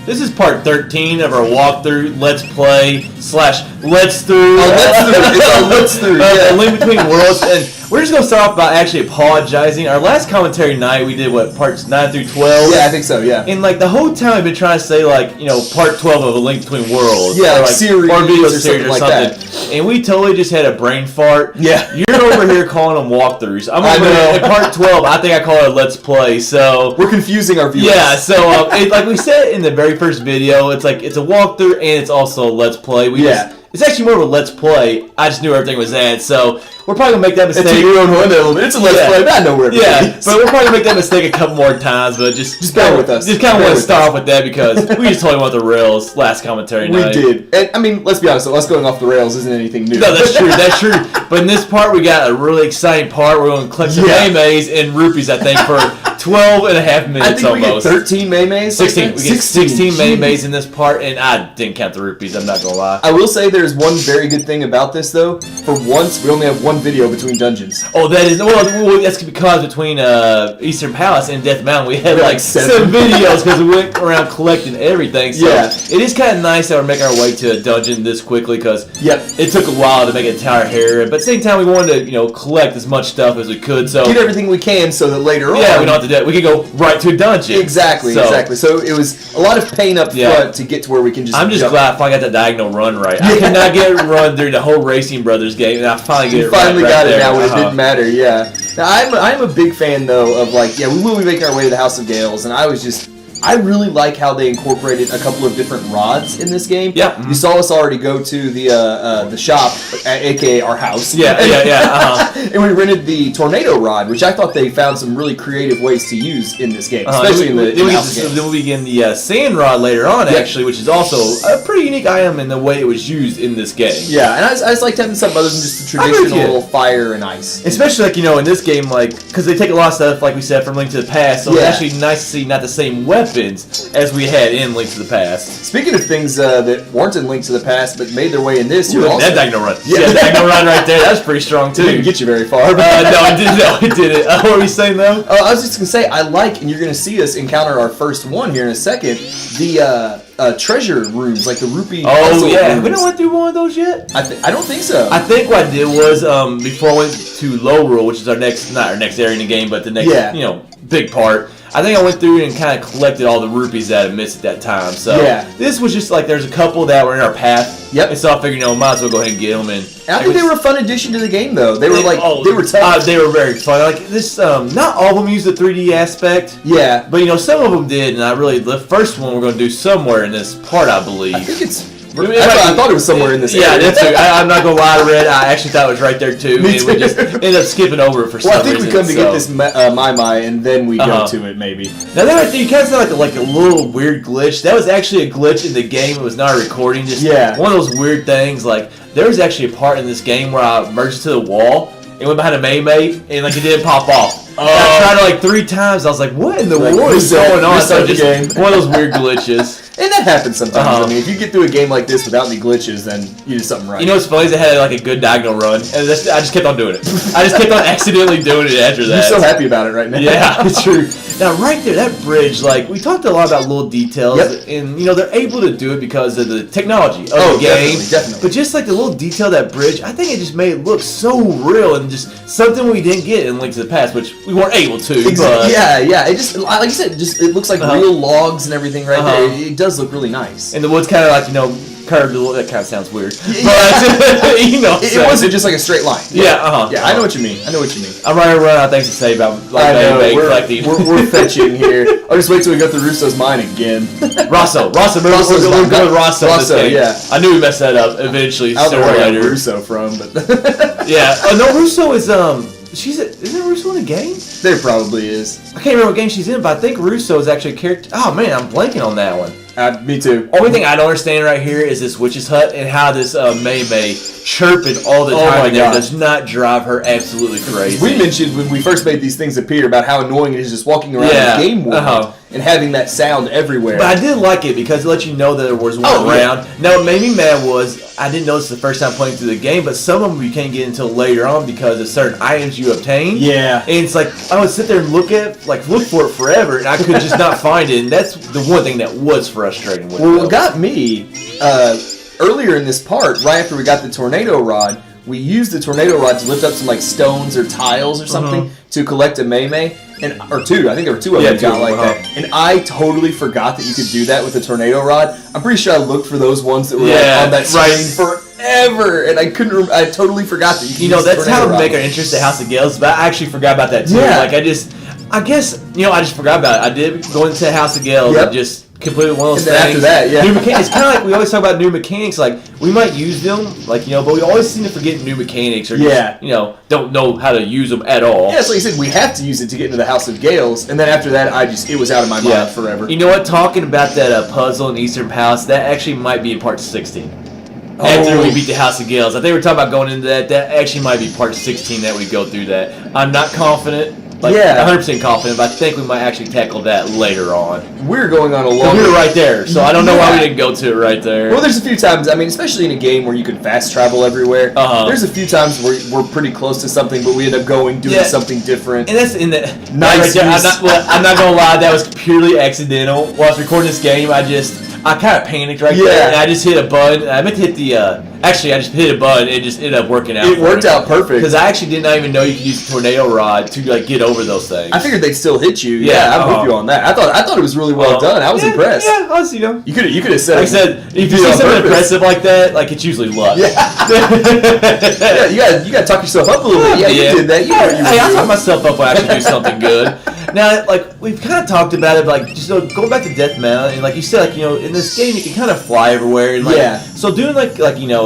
This is part 13 of our walkthrough, let's play / let's through. Let's through. A Link Between Worlds, and we're just gonna start off by actually apologizing. Our last commentary night, we did parts 9 through 12. Yeah, I think so. Yeah. And the whole time I've been trying to say part 12 of A Link Between Worlds. Yeah, or series or video or series or something like something. And we totally just had a brain fart. Yeah. You're over here calling them walkthroughs. I'm over here at part 12. I think I call it a let's play. So we're confusing our viewers. Yeah. So like we said in the very first video, it's a walkthrough and it's also a let's play. It's actually more of a let's play. I just knew everything was that, so we're probably gonna make that mistake. It's your own horn a little bit. It's a let's play, but I know where it is. But we're probably gonna make that mistake a couple more times. But just bear with us. Just kind of want to start off with that because we just totally went the rails last commentary night. We did, and I mean, let's be honest. Us going off the rails isn't anything new. No, that's true. That's true. But in this part, we got a really exciting part. We're going to collect some Maiamais and rupees, I think, for 12 and a half minutes I think almost. We get 13 Maiamais. 16. We get 16 Maiamais in this part, and I didn't count the rupees. I'm not gonna lie. I will say there's one very good thing about this though. For once, we only have one video between dungeons. Oh, that is that's because between Eastern Palace and Death Mountain, we had like 7 videos because we went around collecting everything. So it is kind of nice that we're making our way to a dungeon this quickly because it took a while to make an entire area. But at the same time, we wanted to collect as much stuff as we could. So get everything we can so that later on, we don't have to do it. We can go right to a dungeon. Exactly. So it was a lot of pain up front to get to where we can just. I'm just glad I finally got the diagonal run right. I could not get it run during the whole Racing Brothers game, and I finally get it right. Finally got it there. now when it didn't matter. Yeah. Now I'm a big fan though of we will be making our way to the House of Gales, and I really like how they incorporated a couple of different rods in this game. Yeah. You saw us already go to the shop, aka our house. Yeah. And we rented the tornado rod, which I thought they found some really creative ways to use in this game, especially in the house game. Then we begin the sand rod later on, actually, which is also a pretty unique item in the way it was used in this game. Yeah, and I just liked having something other than just the traditional fire and ice. Especially in this game, because they take a lot of stuff, like we said, from Link to the Past, so it's actually nice to see not the same weapons as we had in Link to the Past. Speaking of things that weren't in Link to the Past but made their way in this, that diagonal run. Yeah, that diagonal run right there. That's pretty strong too. It didn't get you very far. No, it didn't. What were you saying though? I was just gonna say and you're gonna see us encounter our first one here in a second. The treasure rooms, like the rupee. Oh yeah, rooms. we don't went through one of those yet. I don't think so. I think what I did was before I went to Hyrule, which is not our next area in the game, but the next big part. I think I went through and kind of collected all the rupees that I missed at that time. So this was just there's a couple that were in our path. Yep. And so I figured, might as well go ahead and get them. And I think they were a fun addition to the game, though. They were they were tough. They were very fun. This, not all of them used the 3D aspect. Yeah. But some of them did, and the first one we're going to do somewhere in this part, I believe. I think it's. I thought it was somewhere in this area. Yeah, that's true. I'm not going to lie to Red. I actually thought it was right there, too. Me too. We just ended up skipping over it for some reason. Well, I think we come to get this Maiamai, and then we go to it, maybe. Now, that right there, you kind of sound like a little weird glitch. That was actually a glitch in the game. It was not a recording. Just one of those weird things. There was actually a part in this game where I merged to the wall and went behind a Maimai, and it didn't pop off. I tried it 3 times. I was like, what in the world is going on? So just one of those weird glitches. And that happens sometimes. I mean, if you get through a game like this without any glitches, then you did something right. You know what's funny is I had a good diagonal run, and I just kept on doing it. I just kept on accidentally doing it after that. You're so happy about it right now. Yeah, it's true. Now, right there, that bridge, we talked a lot about little details, and, they're able to do it because of the technology of the game. Definitely. But just the little detail of that bridge, I think it just made it look so real and just something we didn't get in Link to the Past, which we weren't able to. Exactly. Yeah. It just, like you said, it looks like real logs and everything right there. It does look really nice. And the wood's kind of curved a little. That kind of sounds weird. But, it wasn't just like a straight line. Yeah, I know what you mean. I'm running out of things to say about collecting. We're fetching here. I'll just wait till we go through Russo's mine again. Rosso. We're going Rosso. Yeah. I knew we messed that up eventually. I don't know where I got Russo from, but yeah. Oh no, Russo is isn't Russo in a game? There probably is. I can't remember what game she's in, but I think Russo is actually a character. Oh man, I'm blanking on that one. Me too. Only thing I don't understand right here is this witch's hut and how this Maimai chirping all the time in there does not drive her absolutely crazy. We mentioned when we first made these things appear about how annoying it is just walking around in game world. and having that sound everywhere. But I did like it because it let you know that there was one around. Now, what made me mad was I didn't notice the first time playing through the game, but some of them you can't get until later on because of certain items you obtain. Yeah. And it's like I would sit there and look for it forever, and I could just not find it. And that's the one thing that was frustrating with it. Well, what got me earlier in this part, right after we got the tornado rod, we used the tornado rod to lift up some like stones or tiles or something to collect a Maimai, or two. I think there were two of them got like that. And I totally forgot that you could do that with the tornado rod. I'm pretty sure I looked for those ones that were like on that screen forever, and I couldn't. I totally forgot that you could. That's how we make our interest at House of Gales. But I actually forgot about that too. Yeah. Like I guess I just forgot about it. I did go into House of Gales and just completely one of those things. After that, new mechanics. It's kind of like we always talk about new mechanics. Like we might use them, but we always seem to forget new mechanics or just, don't know how to use them at all. Yeah, so like you said, we have to use it to get into the House of Gales, and then after that, it was out of my mind forever. You know what? Talking about that puzzle in Eastern Palace, that actually might be in part 16. After we beat the House of Gales, I think we're talking about going into that. That actually might be part 16 that we go through that. I'm not confident. 100% confident, but I think we might actually tackle that later on. We're going on a long... We were right there, so I don't know why we didn't go to it right there. Well, there's a few times, especially in a game where you can fast travel everywhere, there's a few times where we're pretty close to something, but we end up doing something different. And that's in the... Nice. Right I'm not going to lie, that was purely accidental. While I was recording this game, I kind of panicked there, and I just hit a button. I meant to hit the... Actually, I just hit a button. It just ended up working out. It worked out perfect. Because I actually did not even know you could use the tornado rod to get over those things. I figured they'd still hit you. Yeah, I'm with you on that. I thought it was really well done. I was impressed. Yeah, I was, You could have said. Like I said, if you see something impressive like that, it's usually luck. Yeah. You got to talk yourself up a little bit. Yeah, you did that. I talked myself up when I actually do something good. Now, we've kind of talked about it, just going back to Death Mountain, and like you said, in this game you can kind of fly everywhere, and so doing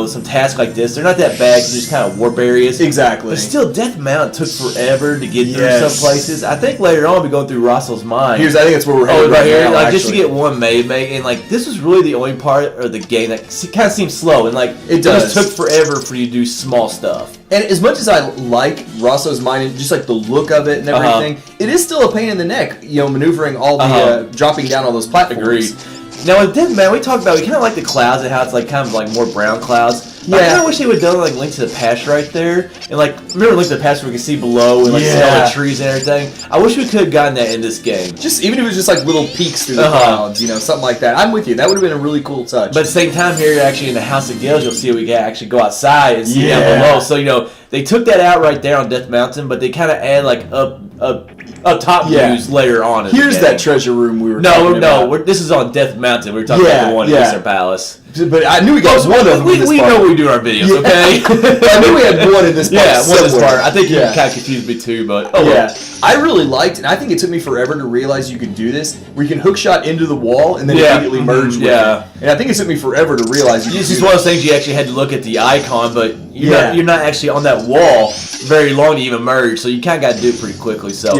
some tasks like this, they're not that bad because there's kind of warp areas. Exactly. But still, Death Mountain took forever to get through some places. I think later on we go through Rossal's mine. I think that's where we're headed right here. Just to get one Maimai, and this was really the only part of the game that kind of seems slow, and it just took forever for you to do small stuff. And as much as I like Rossal's mine, and just the look of it and everything, it is still a pain in the neck, maneuvering all the dropping down all those platforms. Agreed. Now with Death Mountain, we talked about we kind of like the clouds and how it's kind of more brown clouds. I kind of wish they would have done Link to the Past right there, and remember Link to the Past where we could see below and see all the trees and everything. I wish we could have gotten that in this game. Even if it was just little peaks through the clouds, something like that. I'm with you. That would have been a really cool touch. But at the same time, here actually in the House of Gales, you'll see we can actually go outside and see down below. So they took that out right there on Death Mountain, but they kind of add up top views later on. Here's that treasure room we were talking about. No, this is on Death Mountain. We were talking about the one in Eastern Palace. But I knew we got one of them in this part. We know we do our videos, okay? I knew we had one in this part. Yeah, one in this part. I think you kind of confused me too, but I really liked, and I think it took me forever to realize you could do this, where you can hook shot into the wall and then immediately merge with it. And I think it took me forever to realize you could do this is one of those things you actually had to look at the icon, but you're not actually on that wall very long to even merge, so you kind of got to do it pretty quickly. So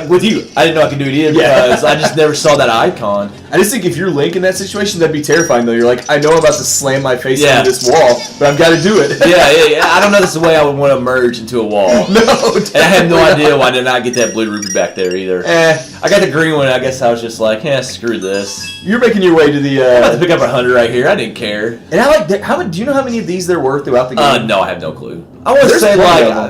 with you, I didn't know I could do it either because I just never saw that icon. I just think if you're Link in that situation, that'd be terrifying though. You're like, I know I'm about to slam my face into this wall, but I've got to do it. Yeah. I don't know this is the way I would want to merge into a wall. No, and I have no idea why I did not get that blue ruby back there either. I got the green one. I guess I was just like, screw this. You're making your way to the. I'm about to pick up 100 right here. I didn't care. And I like that. Do you know how many of these there were throughout the game? No, I have no clue. I want to say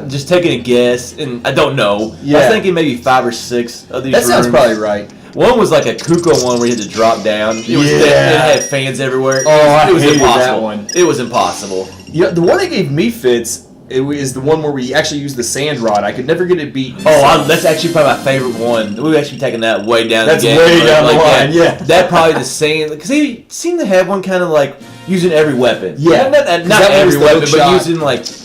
just taking a guess, and I don't know. I was thinking maybe 5 or 6 of these. That sounds probably right. One was a Kuko one where you had to drop down. It had fans everywhere. It was hated impossible. That one. It was impossible. The one that gave me fits is the one where we actually use the sand rod. I could never get it beat. That's actually probably my favorite one. We've actually taken that way down the game. That's way down the line, That probably the same, because they seem to have one kind of using every weapon. Yeah. Not every weapon, but using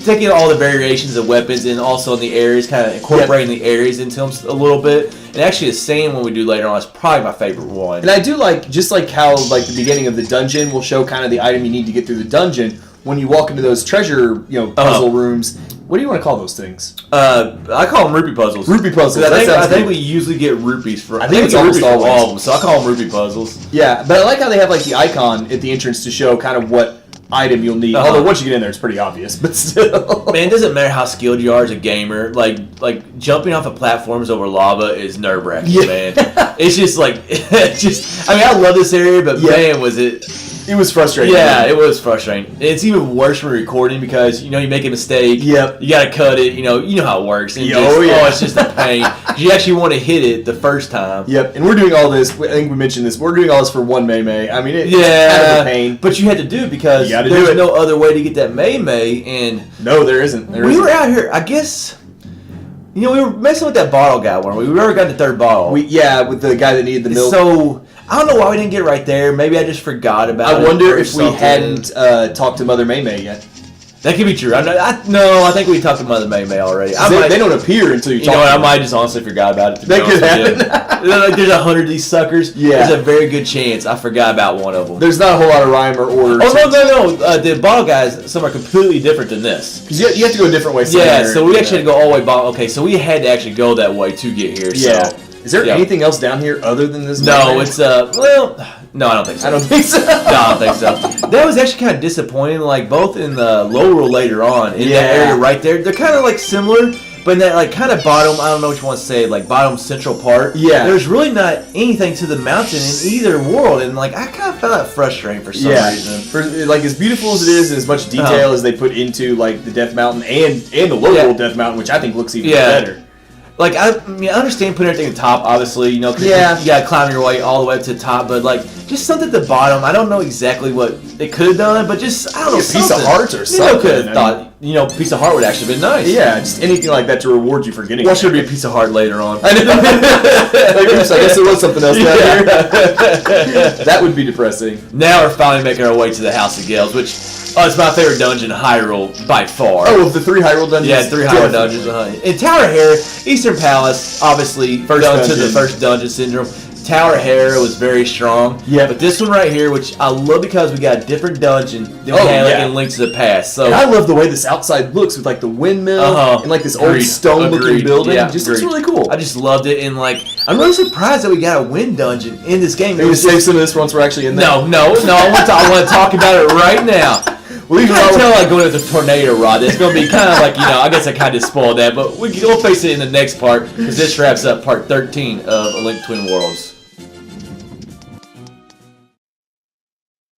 taking all the variations of weapons and also in the areas, kind of incorporating the areas into them a little bit. And actually the same one we do later on is probably my favorite one. And I do just how the beginning of the dungeon will show kind of the item you need to get through the dungeon. When you walk into those treasure, puzzle rooms, what do you want to call those things? I call them rupee puzzles. Rupee puzzles. I think we usually get rupees for. I think it's almost all of them, so I call them rupee puzzles. Yeah, but I like how they have the icon at the entrance to show kind of what item you'll need. Although once you get in there, it's pretty obvious, but still. Man, it doesn't matter how skilled you are as a gamer. Like jumping off of platforms over lava is nerve-wracking, man. It's just like, I mean, I love this area, but man, was it... It was frustrating. Yeah, it was frustrating. It's even worse when recording because, you make a mistake. Yep. You got to cut it. You know how it works. And it's just a pain. You actually want to hit it the first time. Yep. And we're doing all this. I think we mentioned this. We're doing all this for one Maimai. I mean, it's kind of a pain. But you had to do it because there's no other way to get that Maimai. And no, there isn't. We were out here, I guess... we were messing with that bottle guy, weren't we? We already got the third bottle. With the guy that needed the milk. So... I don't know why we didn't get right there. Maybe I just forgot about it. I wonder if we hadn't talked to Mother Maimai yet. That could be true. I think we talked to Mother Maimai already. They don't appear until you talk to them. I might just honestly forgot about it. That could happen. There's 100 of these suckers. Yeah. There's a very good chance I forgot about one of them. There's not a whole lot of rhyme or order. Oh, no. The bottle guys, some are completely different than this. Because you have to go a different way. So we actually had to go all the way bottle. Okay, so we had to actually go that way to get here. Yeah. So. Is there anything else down here other than this? No, it's no, I don't think so. I don't think so. No, I don't think so. That was actually kind of disappointing. Like both in the low roll later on in that area right there, they're kind of like similar, but in that like kind of bottom. I don't know what you want to say, like bottom central part. Yeah, there's really not anything to the mountain in either world, and like I kind of found that frustrating for some reason. For like as beautiful as it is, and as much detail as they put into like the Death Mountain and the low roll Death Mountain, which I think looks even better. Like, I understand putting everything at the top, obviously, because you got to climb your way all the way up to the top, but, like, just something at the bottom, I don't know exactly what they could have done, but just, I don't know, a piece of heart or something. Could have thought, piece of heart would actually have been nice. Yeah, just anything like that to reward you for getting it. Well, should be a piece of heart later on. I guess there was something else down here. That would be depressing. Now we're finally making our way to the House of Gales, which... Oh, it's my favorite dungeon in Hyrule by far. Oh, of the 3 Hyrule dungeons? Yeah, 3 Hyrule dungeons. In Tower Hera, Eastern Palace, obviously, to the first dungeon syndrome. Tower Hera was very strong. Yeah. But this one right here, which I love because we got a different dungeon than we had in Link to the Past. So and I love the way this outside looks with like the windmill and like this old stone-looking building. Yeah, just looks really cool. I just loved it, and like I'm really surprised that we got a wind dungeon in this game. Maybe save some of this once we're actually in there. No. I want to talk about it right now. Well, you can tell like going with the tornado rod. It's going to be kind of like, I guess I kind of spoiled that, but we'll face it in the next part because this wraps up part 13 of A Link Between Worlds.